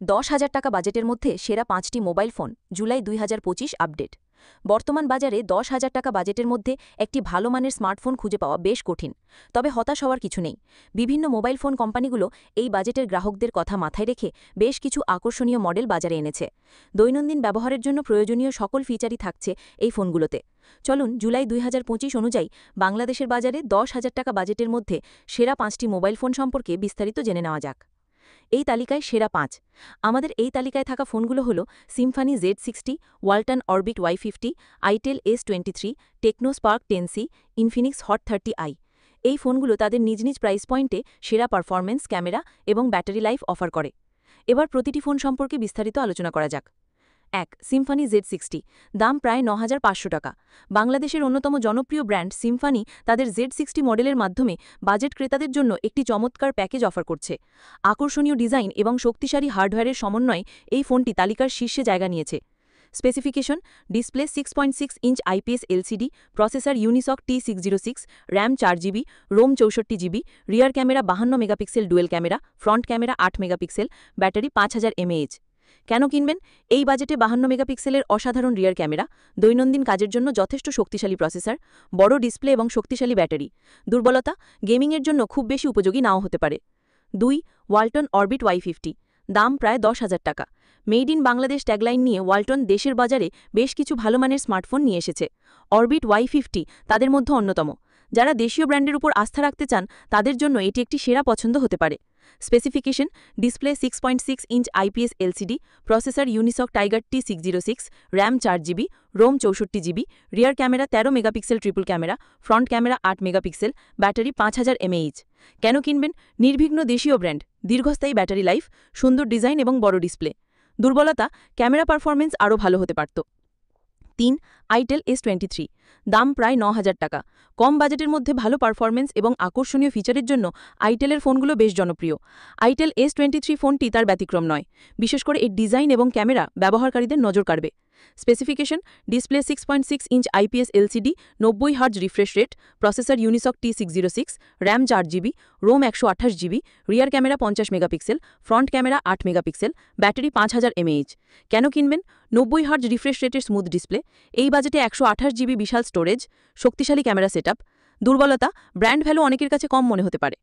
10,000 টাকা বাজেটের মধ্যে সেরা 5টি মোবাইল ফোন জুলাই 2025 আপডেট। বর্তমান বাজারে 10,000 টাকা বাজেটের মধ্যে একটি ভালো মানের স্মার্টফোন খুঁজে পাওয়া বেশ কঠিন, তবে হতাশ হওয়ার কিছু নেই। বিভিন্ন মোবাইল ফোন কোম্পানিগুলো এই বাজেটের গ্রাহকদের কথা মাথায় রেখে বেশ কিছু আকর্ষণীয় মডেল বাজারে এনেছে। দৈনন্দিন ব্যবহারের জন্য প্রয়োজনীয় সকল ফিচারই থাকছে এই ফোনগুলোতে। চলুন জুলাই 2025 অনুযায়ী বাংলাদেশের বাজারে 10,000 টাকা বাজেটের মধ্যে সেরা 5টি মোবাইল ফোন সম্পর্কে বিস্তারিত জেনে নেওয়া যাক। এই তালিকায় সেরা 5। আমাদের এই তালিকায় থাকা ফোনগুলো হল Symphony Z60, Walton orbit Y50, itel S23, Tecno Spark 10C, Infinix hot 30i। এই ফোনগুলো তাদের নিজ নিজ প্রাইস পয়েন্টে সেরা পারফরম্যান্স, ক্যামেরা এবং ব্যাটারি লাইফ অফার করে। এবার প্রতিটি ফোন সম্পর্কে বিস্তারিত আলোচনা করা যাক। 1. সিম্ফনি Z60, দাম প্রায় 9,500 টাকা। বাংলাদেশের অন্যতম জনপ্রিয় ব্র্যান্ড সিম্ফনি তাদের Z60 মডেলের মাধ্যমে বাজেট ক্রেতাদের জন্য একটি চমৎকার প্যাকেজ অফার করছে। আকর্ষণীয় ডিজাইন এবং শক্তিশালী হার্ডওয়্যারের সমন্বয়ে এই ফোনটি তালিকার শীর্ষে জায়গা নিয়েছে। Specification: display 6.6 inch IPS LCD, processor Unisoc T606, RAM 4GB, ROM 64GB, rear camera 52 megapixel dual camera, front camera 8 megapixel, battery 5000 mAh। কেন কিনবেন? এই বাজেটে 52 মেগাপিক্সেলের অসাধারণ রিয়ার ক্যামেরা, দৈনন্দিন কাজের জন্য যথেষ্ট শক্তিশালী প্রসেসর, বড় ডিসপ্লে এবং শক্তিশালী ব্যাটারি। দুর্বলতা: গেমিংয়ের জন্য খুব বেশি উপযোগী নাও হতে পারে। 2. ওয়ালটন অরবিট Y50, দাম প্রায় 10,000 টাকা। মেড ইন বাংলাদেশ ট্যাগলাইন নিয়ে ওয়ালটন দেশের বাজারে বেশ কিছু ভালো মানের স্মার্টফোন নিয়ে এসেছে। অরবিট Y50 তাদের মধ্যে অন্যতম। যারা দেশীয় ব্র্যান্ডের উপর আস্থা রাখতে চান তাদের জন্য এটি একটি সেরা পছন্দ হতে পারে। Specification: display 6.6 inch IPS LCD, processor Unisoc Tiger T606, RAM 4GB, ROM 64GB, rear camera 13 megapixel triple camera, front camera 8 megapixel, battery 5000 mAh। কেন কিনবেন? নির্বিঘ্ন দেশীয় ব্র্যান্ড, দীর্ঘস্থায়ী ব্যাটারি লাইফ, সুন্দর ডিজাইন এবং বড় ডিসপ্লে। দুর্বলতা: ক্যামেরা পারফরম্যান্স আরও ভালো হতে পারত। 3. আইটেল S23, দাম প্রায় 9,000 টাকা। কম বাজেটের মধ্যে ভালো পারফরম্যান্স এবং আকর্ষণীয় ফিচারের জন্য আইটেলের ফোনগুলো বেশ জনপ্রিয়। আইটেল S23 ফোনটি তার ব্যতিক্রম নয়, বিশেষ করে এর ডিজাইন এবং ক্যামেরা ব্যবহারকারীদের নজর কাড়বে। Specification: display 6.6 inch IPS LCD, 90 hertz refresh rate, processor Unisoc T606, RAM 4GB, ROM 128GB, rear camera 50 megapixel, front camera 8 megapixel, battery 5000 mAh। কেন কিনবেন? 90 হার্জ রিফ্রেশ রেটের স্মুথ ডিসপ্লে, এই বাজেটে 128GB বিশাল স্টোরেজ, শক্তিশালী ক্যামেরা সেটআপ। দুর্বলতা: brand value অনেকের কাছে কম মনে হতে পারে।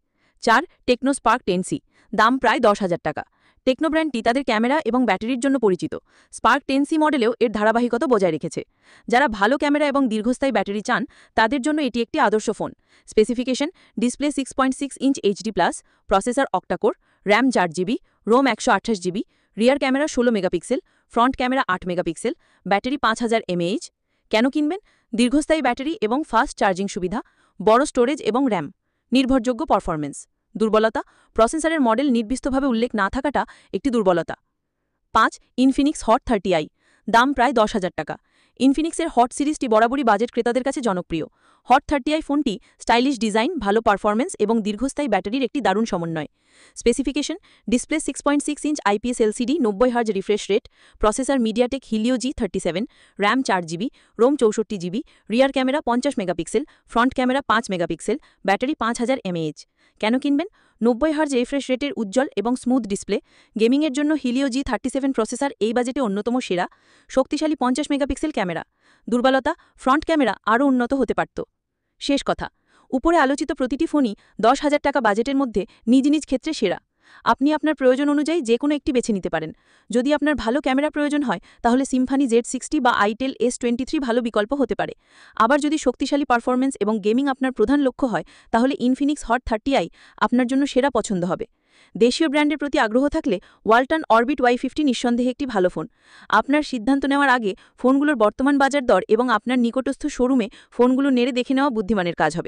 4. টেকনো স্পার্ক 10C, দাম প্রায় 10,000 টাকা। টেকনো ব্র্যান্ডটি তাদের ক্যামেরা এবং ব্যাটারির জন্য পরিচিত। স্পার্ক 10C মডেলেও এর ধারাবাহিকতা বজায় রেখেছে। যারা ভালো ক্যামেরা এবং দীর্ঘস্থায়ী ব্যাটারি চান তাদের জন্য এটি একটি আদর্শ phone. Specification: display 6.6 inch HD+, processor octa core, RAM 4GB, ROM 128GB, rear camera 16 megapixel, front camera 8 megapixel, battery 5000 mAh। কেন কিনবেন? দীর্ঘস্থায়ী ব্যাটারি এবং ফাস্ট চার্জিং সুবিধা, বড় স্টোরেজ এবং র্যাম, নির্ভরযোগ্য পারফরম্যান্স। দুর্বলতা: প্রসেসরের মডেল নির্দিষ্টভাবে উল্লেখ না থাকাটা একটি দুর্বলতা। 5. ইনফিনিক্স হট 30i, দাম প্রায় 10,000 টাকা। ইনফিনিক্সের হট সিরিজটি বরাবরই বাজেট ক্রেতাদের কাছে জনপ্রিয়। হট 30i ফোনটি স্টাইলিশ ডিজাইন, ভালো পারফরম্যান্স এবং দীর্ঘস্থায়ী ব্যাটারির একটি দারুণ সমন্বয়। Specification: display 6.6 inch IPS LCD, 90 hertz refresh rate, processor MediaTek Helio G37, RAM 4GB, ROM 64GB, rear camera 50 megapixel, front camera 5 megapixel, battery 5000 mAh। কেন কিনবেন? 90 হার্জ রিফ্রেশ রেটের উজ্জ্বল এবং স্মুথ ডিসপ্লে, গেমিংয়ের জন্য হিলিও G37 প্রসেসর এই বাজেটে অন্যতম সেরা, শক্তিশালী 50 মেগাপিক্সেল ক্যামেরা। দুর্বলতা: ফ্রন্ট ক্যামেরা আরও উন্নত হতে পারত। শেষ কথা: উপরে আলোচিত প্রতিটি ফোনই 10,000 টাকা বাজেটের মধ্যে নিজ নিজ ক্ষেত্রে সেরা। আপনি আপনার প্রয়োজন অনুযায়ী যে কোনো একটি বেছে নিতে পারেন। যদি আপনার ভালো ক্যামেরা প্রয়োজন হয় তাহলে সিম্ফনি Z60 বা আইটেল S23 ভালো বিকল্প হতে পারে। আবার যদি শক্তিশালী পারফরম্যান্স এবং গেমিং আপনার প্রধান লক্ষ্য হয় তাহলে ইনফিনিক্স হট 30i আপনার জন্য সেরা পছন্দ হবে। দেশীয় ব্র্যান্ডের প্রতি আগ্রহ থাকলে ওয়ালটন অরবিট Y50 নিঃসন্দেহে একটি ভালো ফোন। আপনার সিদ্ধান্ত নেওয়ার আগে ফোনগুলোর বর্তমান বাজার দর এবং আপনার নিকটস্থ শোরুমে ফোনগুলো নেড়ে দেখে নেওয়া বুদ্ধিমানের কাজ হবে।